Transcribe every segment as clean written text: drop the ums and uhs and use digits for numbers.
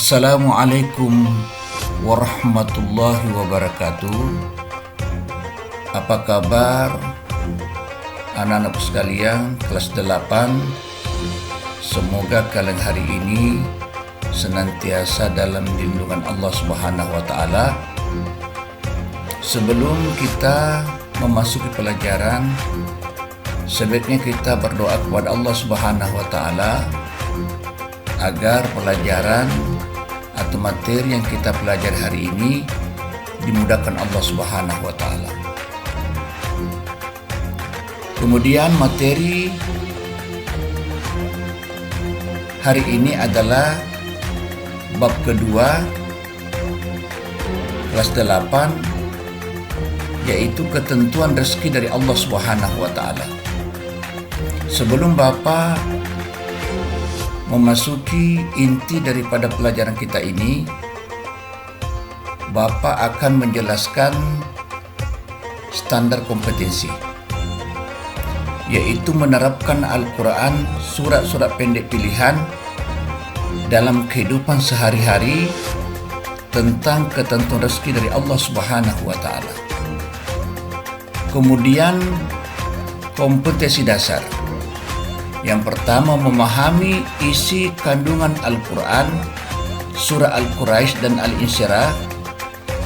Assalamualaikum warahmatullahi wabarakatuh. Apa kabar anak-anak sekalian kelas 8? Semoga kalian hari ini senantiasa dalam lindungan Allah Subhanahu wa taala. Sebelum kita memasuki pelajaran, sebaiknya kita berdoa kepada Allah Subhanahu wa taala agar pelajaran atau materi yang kita pelajari hari ini dimudahkan Allah Subhanahu wa taala. Kemudian materi hari ini adalah bab kedua kelas 8, yaitu ketentuan rezeki dari Allah Subhanahu wa taala. Sebelum Bapak memasuki inti daripada pelajaran kita ini, Bapak akan menjelaskan standar kompetensi, yaitu menerapkan Al-Quran, surat-surat pendek pilihan dalam kehidupan sehari-hari tentang ketentuan rezeki dari Allah Subhanahu wa taala. Kemudian kompetensi dasar. Yang pertama, memahami isi kandungan Al-Quran, surah Al-Quraisy dan Al-Insyirah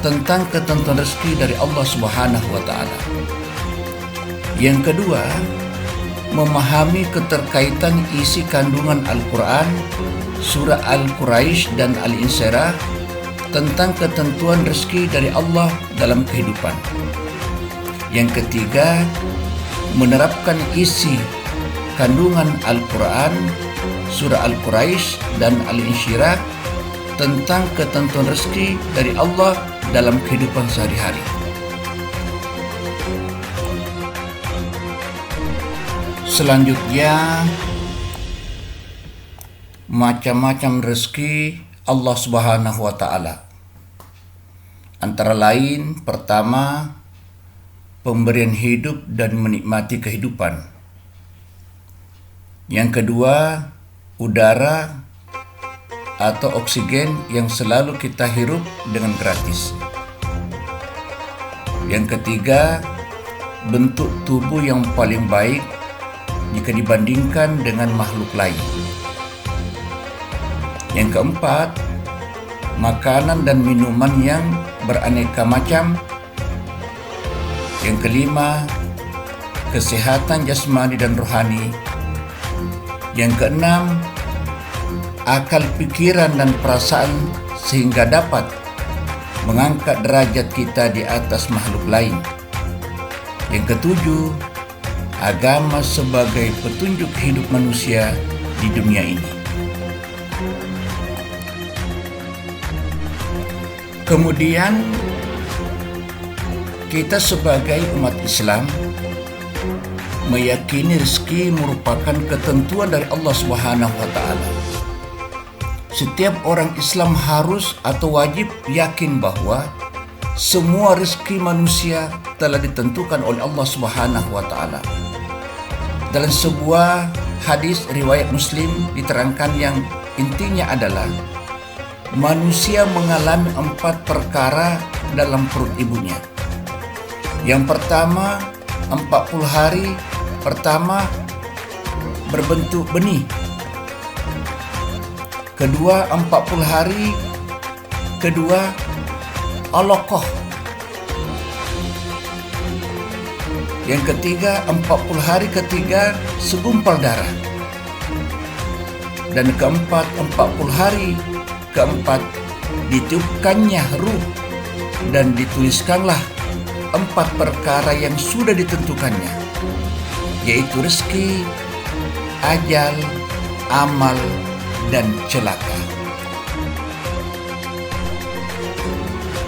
tentang ketentuan rezeki dari Allah Subhanahu wa taala. Yang kedua, memahami keterkaitan isi kandungan Al-Quran, surah Al-Quraisy dan Al-Insyirah tentang ketentuan rezeki dari Allah dalam kehidupan. Yang ketiga, menerapkan isi kandungan Al-Quran, surah Al-Quraisy dan Al-Insyirah tentang ketentuan rezeki dari Allah dalam kehidupan sehari-hari. Selanjutnya, macam-macam rezeki Allah Subhanahu wa taala. Antara lain, pertama, pemberian hidup dan menikmati kehidupan. Yang kedua, udara atau oksigen yang selalu kita hirup dengan gratis. Yang ketiga, bentuk tubuh yang paling baik jika dibandingkan dengan makhluk lain. Yang keempat, makanan dan minuman yang beraneka macam. Yang kelima, kesehatan jasmani dan rohani. Yang keenam, akal pikiran dan perasaan sehingga dapat mengangkat derajat kita di atas makhluk lain. Yang ketujuh, agama sebagai petunjuk hidup manusia di dunia ini. Kemudian, kita sebagai umat Islam meyakini rezeki merupakan ketentuan dari Allah Subhanahu wa taala. Setiap orang Islam harus atau wajib yakin bahwa semua rezeki manusia telah ditentukan oleh Allah Subhanahu wa taala. Dalam sebuah hadis riwayat Muslim diterangkan yang intinya adalah manusia mengalami 4 perkara dalam perut ibunya. Yang pertama, 40 hari pertama berbentuk benih. Kedua, 40 hari kedua alaqah. Yang ketiga, 40 hari ketiga segumpal darah. Dan keempat, 40 hari keempat ditiupkannya ruh dan dituliskanlah 4 perkara yang sudah ditentukannya, yaitu rezeki, ajal, amal, dan celaka.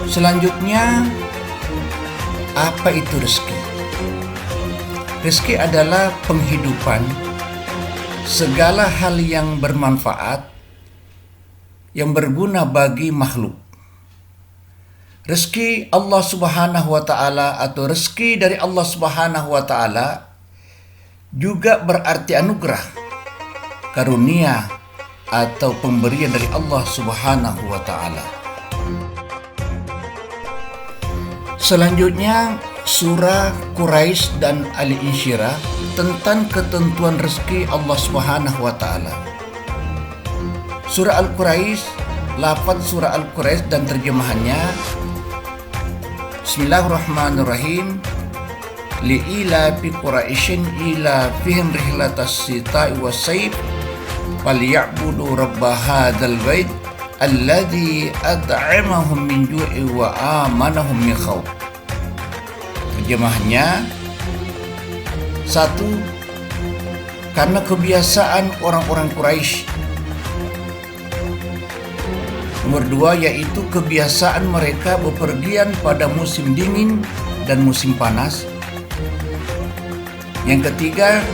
Selanjutnya, apa itu rezeki? Rezeki adalah penghidupan segala hal yang bermanfaat, yang berguna bagi makhluk. Rezeki Allah Subhanahu wa taala atau rezeki dari Allah Subhanahu wa taala juga berarti anugerah, karunia, atau pemberian dari Allah Subhanahu wa Ta'ala. Selanjutnya, surah Quraisy dan Al-Insyirah tentang ketentuan rezeki Allah Subhanahu wa Ta'ala. Surah Al-Quraisy, lafaz surah Al-Quraisy dan terjemahannya: Bismillahirrahmanirrahim. Li'ilafi Quraisyin ilafihim rihlatas sita'i was-sayf falyabudu rabb hadzal bait alladzi at'amahum min ju'i wa amanahum min khauf. Terjemahannya: 1. Karena kebiasaan orang-orang Quraisy. Nomor 2, yaitu kebiasaan mereka bepergian pada musim dingin dan musim panas. Yang ketiga,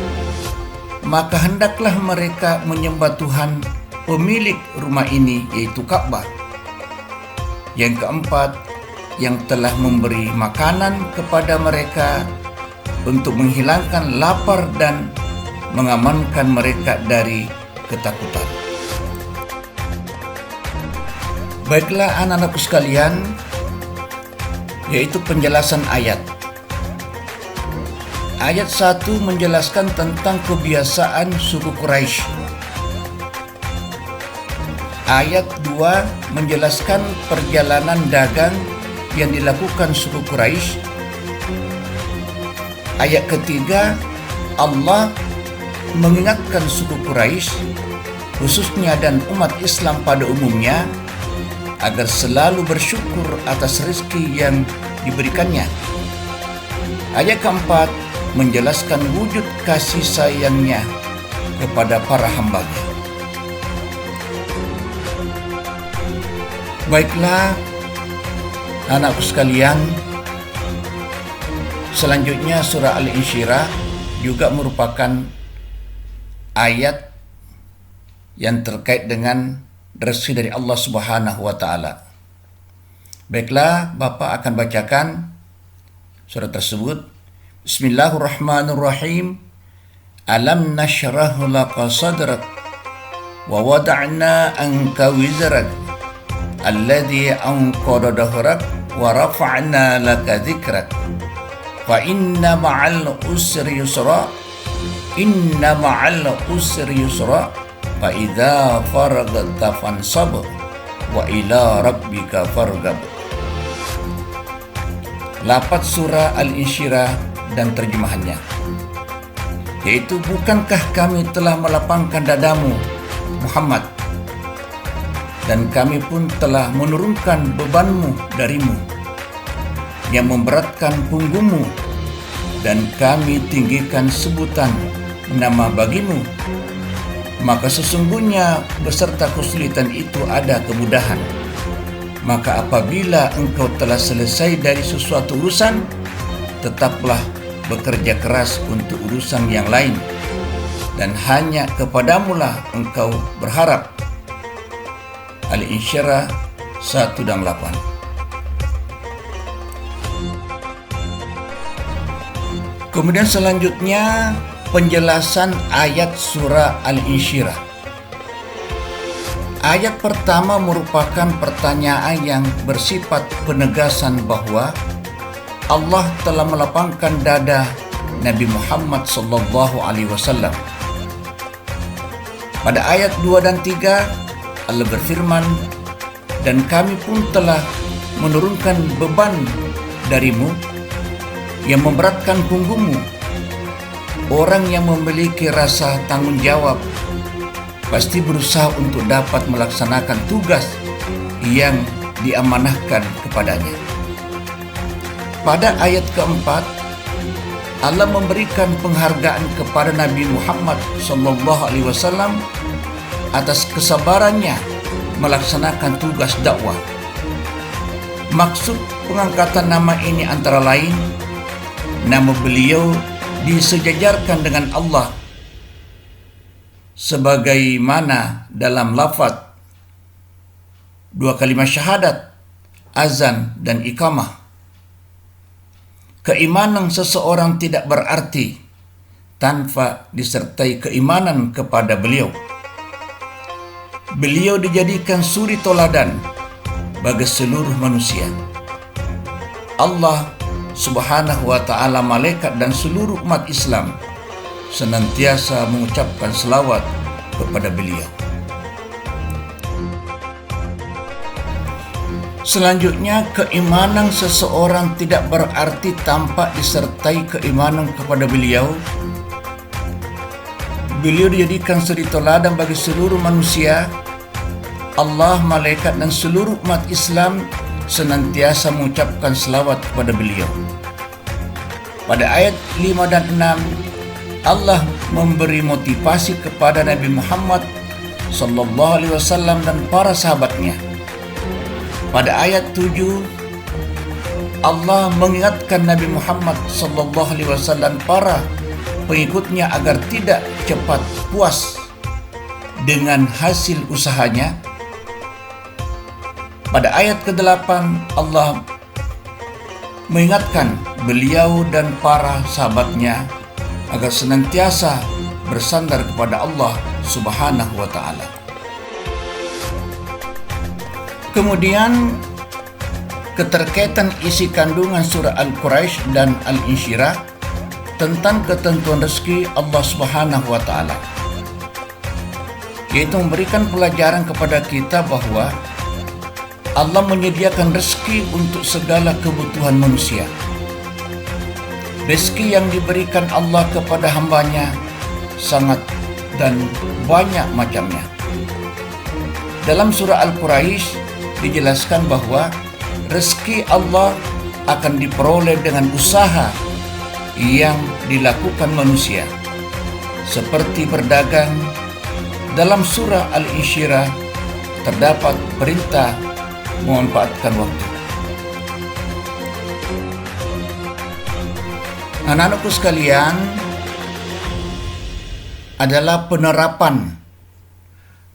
maka hendaklah mereka menyembah Tuhan pemilik rumah ini, yaitu Ka'bah. Yang keempat, yang telah memberi makanan kepada mereka untuk menghilangkan lapar dan mengamankan mereka dari ketakutan. Baiklah anak-anakku sekalian, yaitu penjelasan ayat. Ayat 1 menjelaskan tentang kebiasaan suku Quraisy. Ayat 2 menjelaskan perjalanan dagang yang dilakukan suku Quraisy. Ayat ketiga, Allah mengingatkan suku Quraisy, khususnya dan umat Islam pada umumnya, agar selalu bersyukur atas rezeki yang diberikannya. Ayat keempat menjelaskan wujud kasih sayangnya kepada para hambanya. Baiklah anakku sekalian, selanjutnya surah Al-Insyirah juga merupakan ayat yang terkait dengan rezeki dari Allah Subhanahu wa Ta'ala. Baiklah, Bapak akan bacakan surah tersebut. Bismillahirrahmanirrahim. Alam nashrah laka sadrak wa wada'na anka wizrak alladhi anqadha dhahrak wa rafa'na laka dhikrak fa inna ma'al usri yusra inna ma'al usri yusra fa idza faragta fansab wa ila rabbika farghab. Lafaz surah Al-Insyirah dan terjemahannya, yaitu bukankah kami telah melapangkan dadamu Muhammad, dan kami pun telah menurunkan bebanmu darimu yang memberatkan punggungmu, dan kami tinggikan sebutan nama bagimu, maka sesungguhnya beserta kesulitan itu ada kemudahan. Maka apabila engkau telah selesai dari sesuatu urusan, tetaplah bekerja keras untuk urusan yang lain, dan hanya kepadamulah engkau berharap. Al-Insyirah 1 dan 8. Kemudian selanjutnya penjelasan ayat surah Al-Insyirah. Ayat pertama merupakan pertanyaan yang bersifat penegasan bahwa Allah telah melapangkan dada Nabi Muhammad SAW. Pada ayat 2 dan 3, Allah berfirman, dan kami pun telah menurunkan beban darimu yang memberatkan punggungmu. Orang yang memiliki rasa tanggung jawab pasti berusaha untuk dapat melaksanakan tugas yang diamanahkan kepadanya. Pada ayat keempat, Allah memberikan penghargaan kepada Nabi Muhammad SAW atas kesabarannya melaksanakan tugas dakwah. Maksud pengangkatan nama ini antara lain, nama beliau disejajarkan dengan Allah sebagaimana dalam lafaz dua kalimat syahadat, azan dan iqamah. Keimanan seseorang tidak berarti tanpa disertai keimanan kepada beliau. Beliau dijadikan suri toladan bagi seluruh manusia. Allah Subhanahu wa ta'ala, malaikat dan seluruh umat Islam senantiasa mengucapkan selawat kepada beliau. Selanjutnya, keimanan seseorang tidak berarti tanpa disertai keimanan kepada beliau. Beliau dijadikan suri teladan bagi seluruh manusia. Allah, malaikat dan seluruh umat Islam senantiasa mengucapkan selawat kepada beliau. Pada ayat 5 dan 6, Allah memberi motivasi kepada Nabi Muhammad SAW dan para sahabatnya. Pada ayat 7, Allah mengingatkan Nabi Muhammad SAW para pengikutnya agar tidak cepat puas dengan hasil usahanya. Pada ayat ke-8, Allah mengingatkan beliau dan para sahabatnya agar senantiasa bersandar kepada Allah Subhanahu wa ta'ala. Kemudian, keterkaitan isi kandungan surah Al-Quraisy dan Al-Insyirah tentang ketentuan rezeki Allah Subhanahu wa ta'ala, yaitu memberikan pelajaran kepada kita bahwa Allah menyediakan rezeki untuk segala kebutuhan manusia. Rezeki yang diberikan Allah kepada hambanya sangat dan banyak macamnya. Dalam surah Al-Quraisy dijelaskan bahwa rezeki Allah akan diperoleh dengan usaha yang dilakukan manusia, seperti berdagang. Dalam surah Al-Insyirah terdapat perintah memanfaatkan waktu. Anak-anakku sekalian, adalah penerapan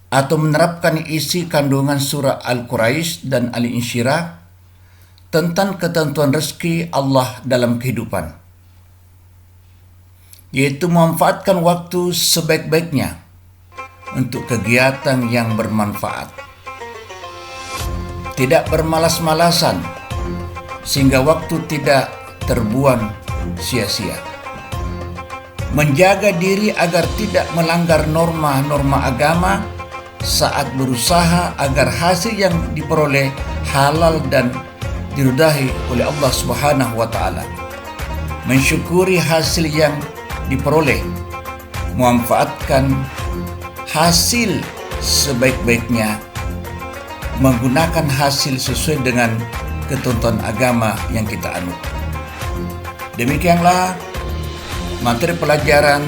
atau menerapkan isi kandungan surah Al-Quraisy dan Al-Insyirah tentang ketentuan rezeki Allah dalam kehidupan, yaitu memanfaatkan waktu sebaik-baiknya untuk kegiatan yang bermanfaat. Tidak bermalas-malasan sehingga waktu tidak terbuang sia-sia. Menjaga diri agar tidak melanggar norma-norma agama saat berusaha agar hasil yang diperoleh halal dan diridai oleh Allah Subhanahu wa ta'ala. Mensyukuri hasil yang diperoleh, memanfaatkan hasil sebaik-baiknya, menggunakan hasil sesuai dengan ketentuan agama yang kita anut. Demikianlah materi pelajaran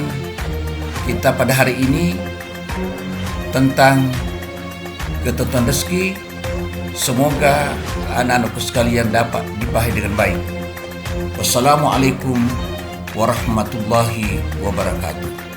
kita pada hari ini tentang ketentuan rezeki. Semoga anak-anakku sekalian dapat dipahami dengan baik. Wassalamualaikum warahmatullahi wabarakatuh.